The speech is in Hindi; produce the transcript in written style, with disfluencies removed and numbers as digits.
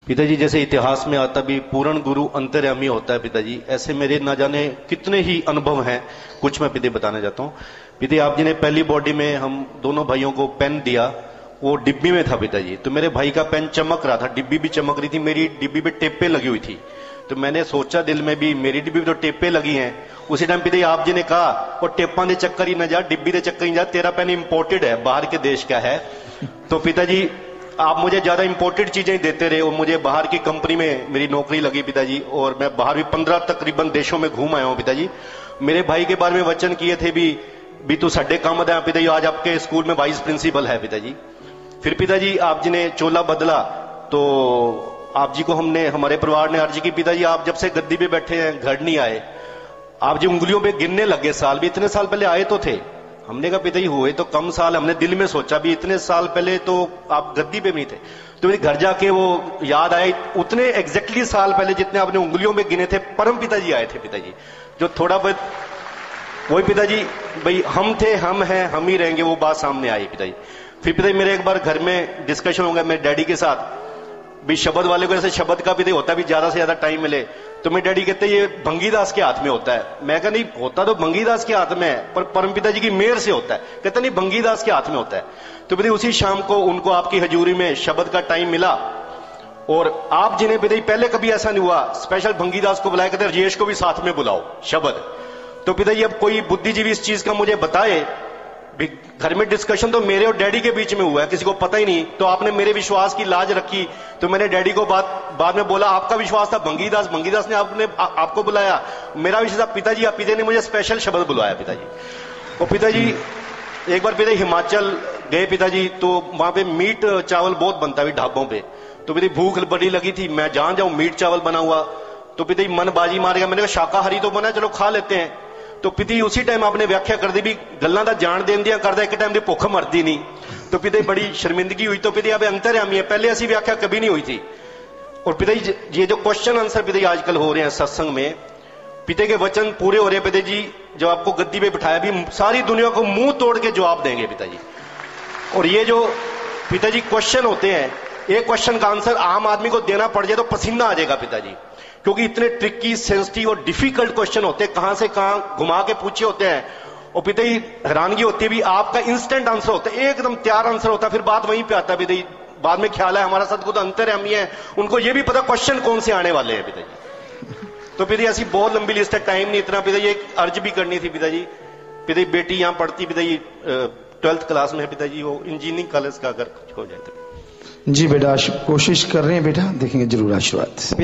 पिताजी, जैसे इतिहास में आता भी पूर्ण गुरु अंतर्यामी होता है पिताजी, ऐसे मेरे ना जाने कितने ही अनुभव हैं, कुछ मैं पिताजी बताना चाहता हूँ। पिताजी, आप जी ने पहली बॉडी में हम दोनों भाइयों को पेन दिया, वो डिब्बी में था पिताजी। तो मेरे भाई का पेन चमक रहा था, डिब्बी भी चमक रही थी, मेरी डिब्बी पे टेपें लगी हुई थी। तो मैंने सोचा दिल में भी मेरी डिब्बी पे तो टेपें लगी हैं। उसी टाइम पिताजी आप जी ने कहा वो टेपा दे चक्कर ही ना जा, डिब्बी दे चक्कर ही जा, तेरा पेन इंपोर्टेड है, बाहर के देश का है। तो पिताजी आप मुझे ज्यादा इंपोर्टेड चीजें देते रहे और मुझे बाहर की कंपनी में मेरी नौकरी लगी पिताजी, और मैं बाहर भी 15 तकरीबन देशों में घूम आया हूं पिताजी। मेरे भाई के बारे में वचन किए थे भी तू साडे काम दा पिताजी, आज आपके स्कूल में वाइस प्रिंसिपल है पिताजी। फिर पिताजी आप जी ने चोला बदला, तो आप जी को हमने, हमारे परिवार ने अर्जी की, पिताजी आप जब से गद्दी पे बैठे हैं घर नहीं आए। आप जी उंगलियों पे गिनने लगे साल, भी इतने साल पहले आए तो थे। हमने कहा पिताजी हुए तो कम साल, हमने दिल में सोचा भी इतने साल पहले तो आप गद्दी पे नहीं थे। तो घर जाके वो याद आए, उतने एग्जैक्टली साल पहले जितने आपने उंगलियों में गिने थे, परम पिताजी आए थे पिताजी, जो थोड़ा बहुत वही पिताजी, भाई हम थे, हम हैं, हम ही रहेंगे, वो बात सामने आई पिताजी। फिर पिताजी मेरे एक बार घर में डिस्कशन हो गया मेरे डैडी के साथ, भी शब्द वाले को ऐसे शब्द का भी होता भी ज्यादा से ज्यादा टाइम मिले। तो मेरे डैडी कहते ये भंगीदास के हाथ में होता है। मैं कहा नहीं, होता तो भंगीदास के हाथ में है, पर परम पिताजी की मेहर से होता है। कहता नहीं, भंगीदास के हाथ में होता है। तो पिताजी उसी शाम को उनको आपकी हजूरी में शब्द का टाइम मिला, और आप जिन्हें पिताजी पहले कभी ऐसा नहीं हुआ, स्पेशल भंगीदास को बुलाया, कहते राजेश को भी साथ में बुलाओ शब्द। तो पिताजी अब कोई बुद्धिजीवी इस चीज का मुझे बताए, घर में डिस्कशन तो मेरे और डैडी के बीच में हुआ है, किसी को पता ही नहीं। तो आपने मेरे विश्वास की लाज रखी, तो मैंने डैडी को बाद में बोला आपका विश्वास था भंगीदास, भंगीदास ने आपको बुलाया, मेरा विश्वास था पिताजी, आप पिता ने मुझे स्पेशल शब्द बुलाया पिताजी। और पिताजी एक बार पिताजी हिमाचल गए पिताजी, तो वहां पे मीट चावल बहुत बनता है ढाबों पे। तो पिताजी भूख बड़ी लगी थी, मैं जहां जाऊं मीट चावल बना हुआ। तो पिताजी मन बाजी मार गया, मैंने कहा शाकाहारी तो बना, चलो खा लेते हैं। तो पिताजी उसी टाइम आपने व्याख्या कर दी भी गल्लां दा जान देन दियां करदा, एक टाइम दी भुख मरदी नहीं। तो पिताजी बड़ी शर्मिंदगी हुई। तो पिताजी अब अंतर्यामी है, पहले ऐसी व्याख्या कभी नहीं हुई थी। और पिताजी ये जो क्वेश्चन आंसर पिताजी आजकल हो रहे हैं सत्संग में, पिता के वचन पूरे हो रहे हैं पिताजी। जब आपको गद्दी पे बिठाया भी सारी दुनिया को मुंह तोड़ के जवाब देंगे पिताजी। और ये जो पिताजी क्वेश्चन होते हैं, एक क्वेश्चन का आंसर आम आदमी को देना पड़ जाए तो पसीना आ जाएगा पिताजी, क्योंकि इतने ट्रिकी, सेंसिटिव और डिफिकल्ट क्वेश्चन होते हैं, कहां से कहां घुमा के पूछे होते हैं। और पिताजी हैरानगी होती है भी आपका इंस्टेंट आंसर होता है, एकदम तैयार आंसर होता है, फिर बात वहीं पे आता है पिताजी। बाद में ख्याल है हमारा सदगुरु अंतर्यामी है, उनको ये भी पता क्वेश्चन कौन से आने वाले हैं पिताजी। तो पिताजी ऐसी बहुत लंबी लिस्ट है, टाइम नहीं इतना पिताजी। एक अर्ज भी करनी थी पिताजी। पिताजी बेटी यहां पढ़ती पिताजी 12th क्लास में है पिताजी, वो इंजीनियरिंग कॉलेज का अगर हो जाए तो। जी बेटा, कोशिश कर रहे हैं बेटा, देखेंगे जरूर आशीर्वाद।